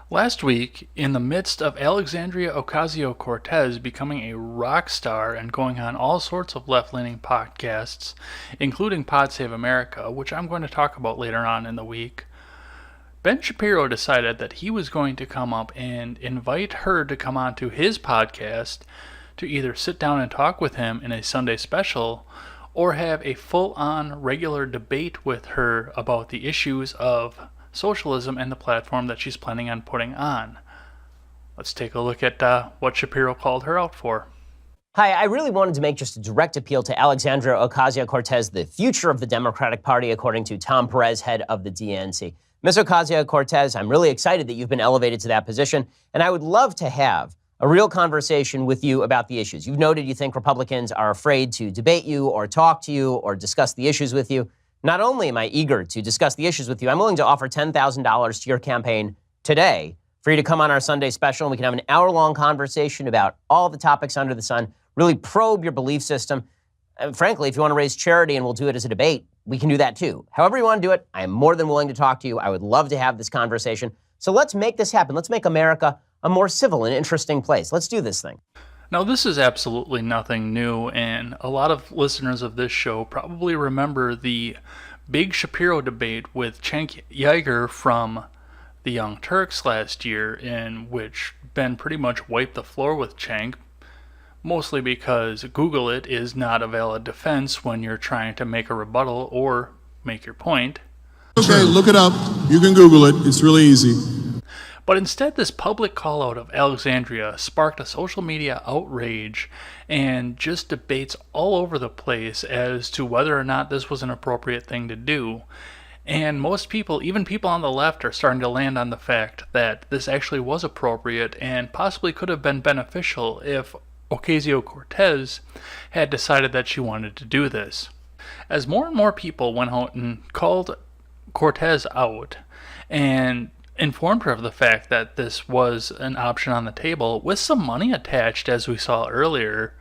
Last week, in the midst of Alexandria Ocasio-Cortez becoming a rock star and going on all sorts of left-leaning podcasts, including Pod Save America, which I'm going to talk about later on in the week, Ben Shapiro decided that he was going to come up and invite her to come on to his podcast to either sit down and talk with him in a Sunday special or have a full-on regular debate with her about the issues of socialism and the platform that she's planning on putting on. Let's take a look at what Shapiro called her out for. Hi, I really wanted to make just a direct appeal to Alexandria Ocasio-Cortez, the future of the Democratic Party, according to Tom Perez, head of the DNC. Ms. Ocasio-Cortez, I'm really excited that you've been elevated to that position, and I would love to have a real conversation with you about the issues. You've noted you think Republicans are afraid to debate you or talk to you or discuss the issues with you. Not only am I eager to discuss the issues with you, I'm willing to offer $10,000 to your campaign today for you to come on our Sunday special, and we can have an hour-long conversation about all the topics under the sun, really probe your belief system. And frankly, if you want to raise charity and we'll do it as a debate, we can do that too. However you want to do it, I am more than willing to talk to you. I would love to have this conversation. So let's make this happen. Let's make America a more civil and interesting place. Let's do this thing. Now, this is absolutely nothing new, and a lot of listeners of this show probably remember the big Shapiro debate with Cenk Uygur from the Young Turks last year, in which Ben pretty much wiped the floor with Cenk, mostly because Google it is not a valid defense when you're trying to make a rebuttal or make your point. Okay, look it up. You can Google it. It's really easy. But instead, this public call-out of Alexandria sparked a social media outrage and just debates all over the place as to whether or not this was an appropriate thing to do. And most people, even people on the left, are starting to land on the fact that this actually was appropriate and possibly could have been beneficial if Ocasio-Cortez had decided that she wanted to do this. As more and more people went out and called Cortez out and informed her of the fact that this was an option on the table with some money attached, as we saw earlier,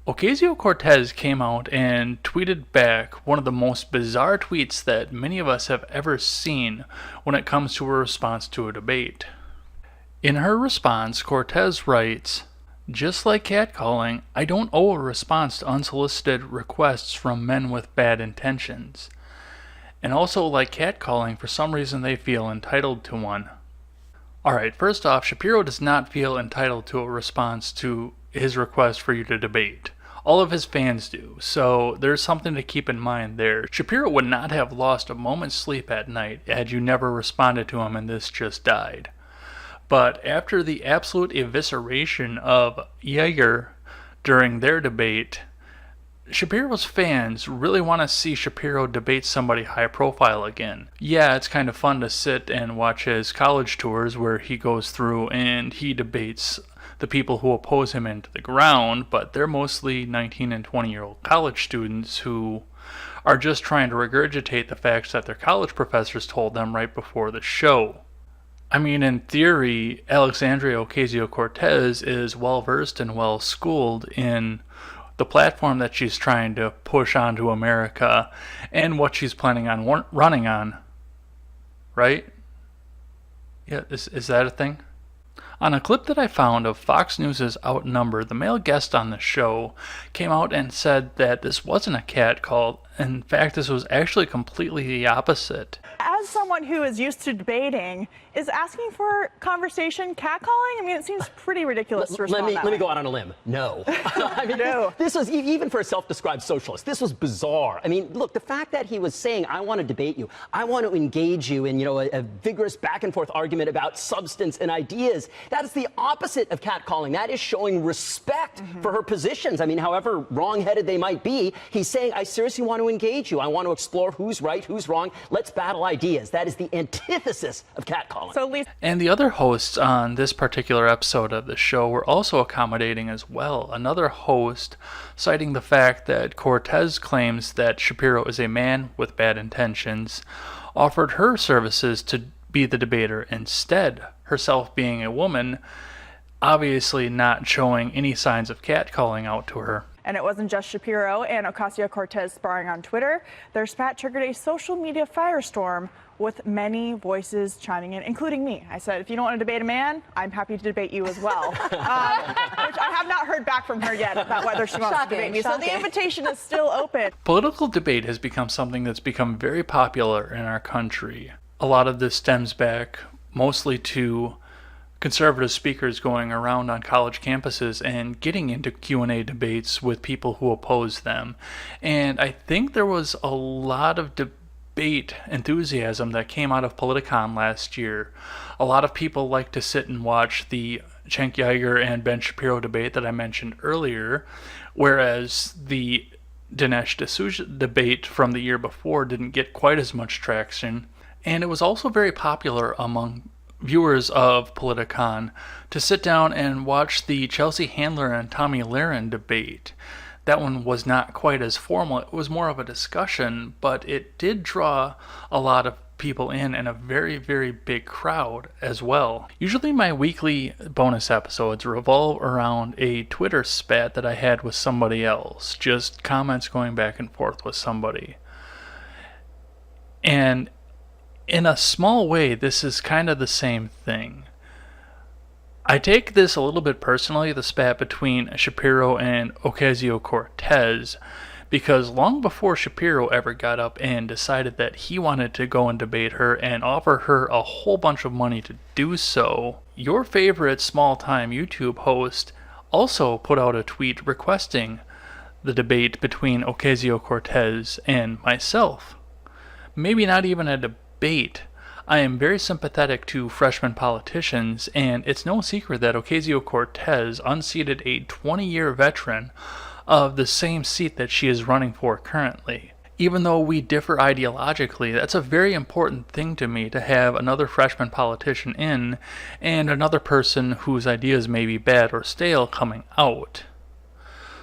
Ocasio-Cortez came out and tweeted back one of the most bizarre tweets that many of us have ever seen when it comes to a response to a debate. In her response, Cortez writes, "Just like catcalling, I don't owe a response to unsolicited requests from men with bad intentions. And also, like catcalling, for some reason they feel entitled to one." Alright, first off, Shapiro does not feel entitled to a response to his request for you to debate. All of his fans do, so there's something to keep in mind there. Shapiro would not have lost a moment's sleep at night had you never responded to him and this just died. But after the absolute evisceration of Uygur during their debate, Shapiro's fans really want to see Shapiro debate somebody high profile again. Yeah, it's kind of fun to sit and watch his college tours where he goes through and he debates the people who oppose him into the ground, but they're mostly 19 and 20-year-old college students who are just trying to regurgitate the facts that their college professors told them right before the show. I mean, in theory, Alexandria Ocasio-Cortez is well-versed and well-schooled in the platform that she's trying to push onto America and what she's planning on running on. Right? Yeah, is that a thing? On a clip that I found of Fox News' Outnumbered, the male guest on the show came out and said that this wasn't a catcall. In fact, this was actually completely the opposite. As someone who is used to debating, is asking for conversation catcalling? I mean, it seems pretty ridiculous to respond Let me go out on a limb. No. I mean, no. This was, even for a self-described socialist, this was bizarre. I mean, look, the fact that he was saying, I want to debate you, I want to engage you in, a vigorous back-and-forth argument about substance and ideas, that is the opposite of catcalling. That is showing respect for her positions. I mean, however wrong-headed they might be, he's saying, I seriously want to engage you. I want to explore who's right, who's wrong. Let's battle ideas. That is the antithesis of catcalling. And the other hosts on this particular episode of the show were also accommodating as well. Another host, citing the fact that Cortez claims that Shapiro is a man with bad intentions, offered her services to be the debater instead, herself being a woman, obviously not showing any signs of catcalling out to her. And it wasn't just Shapiro and Ocasio-Cortez sparring on Twitter. Their spat triggered a social media firestorm with many voices chiming in, including me. I said, if you don't want to debate a man, I'm happy to debate you as well. Which I have not heard back from her yet about whether she wants to debate me. So the invitation is still open. Political debate has become something that's become very popular in our country. A lot of this stems back mostly to conservative speakers going around on college campuses and getting into Q&A debates with people who oppose them. And I think there was a lot of debate enthusiasm that came out of Politicon last year. A lot of people like to sit and watch the Cenk Uygur and Ben Shapiro debate that I mentioned earlier, whereas the Dinesh D'Souza debate from the year before didn't get quite as much traction. And it was also very popular among viewers of Politicon to sit down and watch the Chelsea Handler and Tommy Lahren debate. That one was not quite as formal. It was more of a discussion, but it did draw a lot of people in and a very, very big crowd as well. Usually my weekly bonus episodes revolve around a Twitter spat that I had with somebody else, just comments going back and forth with somebody. And in a small way, this is kind of the same thing. I take this a little bit personally, the spat between Shapiro and Ocasio-Cortez, because long before Shapiro ever got up and decided that he wanted to go and debate her and offer her a whole bunch of money to do so, your favorite small-time YouTube host also put out a tweet requesting the debate between Ocasio-Cortez and myself. Maybe not even a debate. I am very sympathetic to freshman politicians, and it's no secret that Ocasio-Cortez unseated a 20-year veteran of the same seat that she is running for currently. Even though we differ ideologically, that's a very important thing to me, to have another freshman politician in and another person whose ideas may be bad or stale coming out.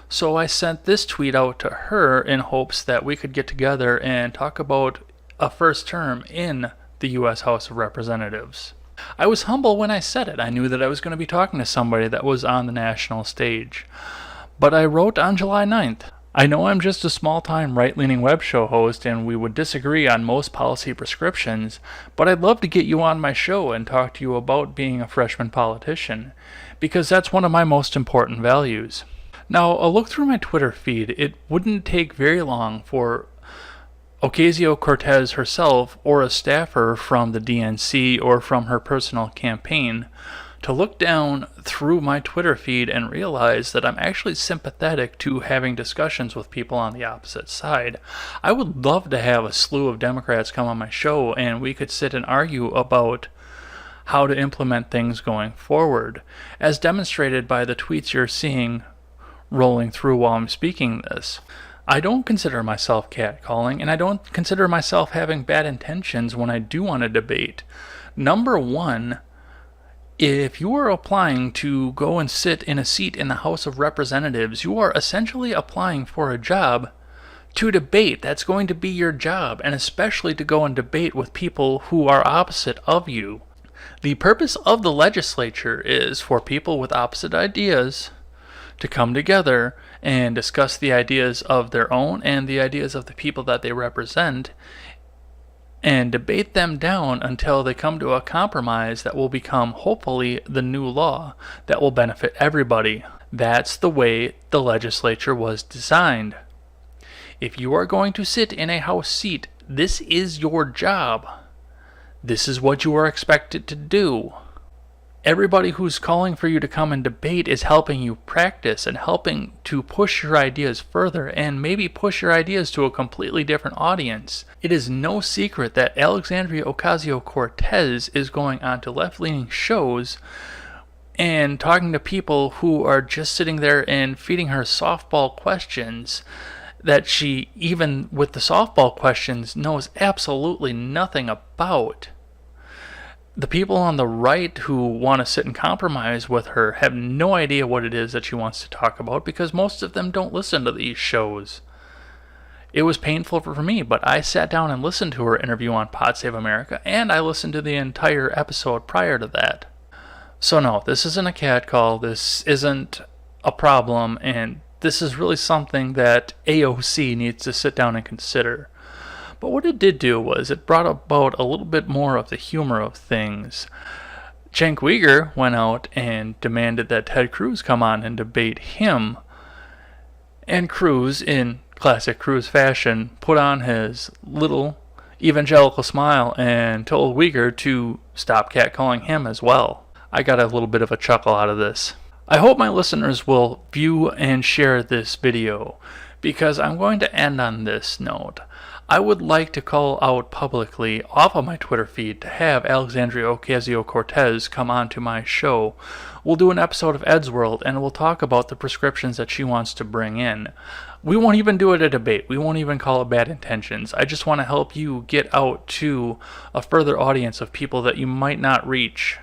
So I sent this tweet out to her in hopes that we could get together and talk about a first term in the U.S. House of Representatives. I was humble when I said it. I knew that I was going to be talking to somebody that was on the national stage. But I wrote on July 9th, I know I'm just a small-time right-leaning web show host and we would disagree on most policy prescriptions, but I'd love to get you on my show and talk to you about being a freshman politician, because that's one of my most important values. Now, a look through my Twitter feed, it wouldn't take very long for Ocasio-Cortez herself or a staffer from the DNC or from her personal campaign to look down through my Twitter feed and realize that I'm actually sympathetic to having discussions with people on the opposite side. I would love to have a slew of Democrats come on my show and we could sit and argue about how to implement things going forward, as demonstrated by the tweets you're seeing rolling through while I'm speaking this. I don't consider myself catcalling, and I don't consider myself having bad intentions when I do want to debate. Number one, if you are applying to go and sit in a seat in the House of Representatives, you are essentially applying for a job to debate. That's going to be your job, and especially to go and debate with people who are opposite of you. The purpose of the legislature is for people with opposite ideas to come together and discuss the ideas of their own and the ideas of the people that they represent and debate them down until they come to a compromise that will become, hopefully, the new law that will benefit everybody. That's the way the legislature was designed. If you are going to sit in a House seat, this is your job. This is what you are expected to do. Everybody who's calling for you to come and debate is helping you practice and helping to push your ideas further and maybe push your ideas to a completely different audience. It is no secret that Alexandria Ocasio-Cortez is going on to left-leaning shows and talking to people who are just sitting there and feeding her softball questions that she, even with the softball questions, knows absolutely nothing about. The people on the right who want to sit and compromise with her have no idea what it is that she wants to talk about, because most of them don't listen to these shows. It was painful for me, but I sat down and listened to her interview on Pod Save America, and I listened to the entire episode prior to that. So no, this isn't a catcall, this isn't a problem, and this is really something that AOC needs to sit down and consider. But what it did do was it brought about a little bit more of the humor of things. Cenk Uygur went out and demanded that Ted Cruz come on and debate him. And Cruz, in classic Cruz fashion, put on his little evangelical smile and told Uygur to stop catcalling him as well. I got a little bit of a chuckle out of this. I hope my listeners will view and share this video, because I'm going to end on this note. I would like to call out publicly off of my Twitter feed to have Alexandria Ocasio-Cortez come on to my show. We'll do an episode of Ed's World, and we'll talk about the prescriptions that she wants to bring in. We won't even do it a debate. We won't even call it bad intentions. I just want to help you get out to a further audience of people that you might not reach.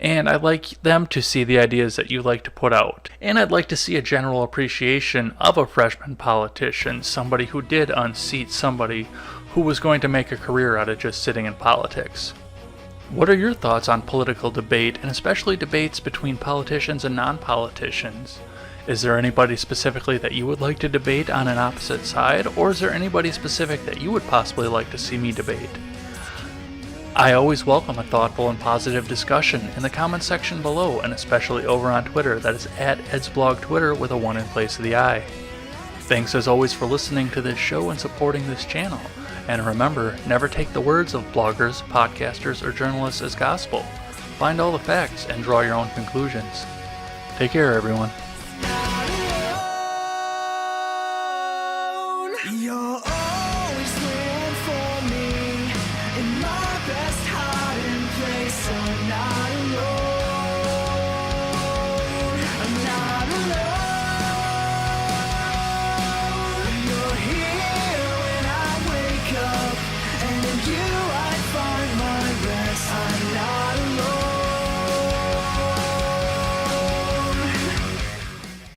And I'd like them to see the ideas that you like to put out. And I'd like to see a general appreciation of a freshman politician, somebody who did unseat somebody who was going to make a career out of just sitting in politics. What are your thoughts on political debate, and especially debates between politicians and non-politicians? Is there anybody specifically that you would like to debate on an opposite side, or is there anybody specific that you would possibly like to see me debate? I always welcome a thoughtful and positive discussion in the comment section below, and especially over on Twitter. That is at EdsBlog Twitter with a 1 in place of the I. Thanks as always for listening to this show and supporting this channel. And remember, never take the words of bloggers, podcasters, or journalists as gospel. Find all the facts and draw your own conclusions. Take care, everyone. You're always there for me in my best hiding place, so now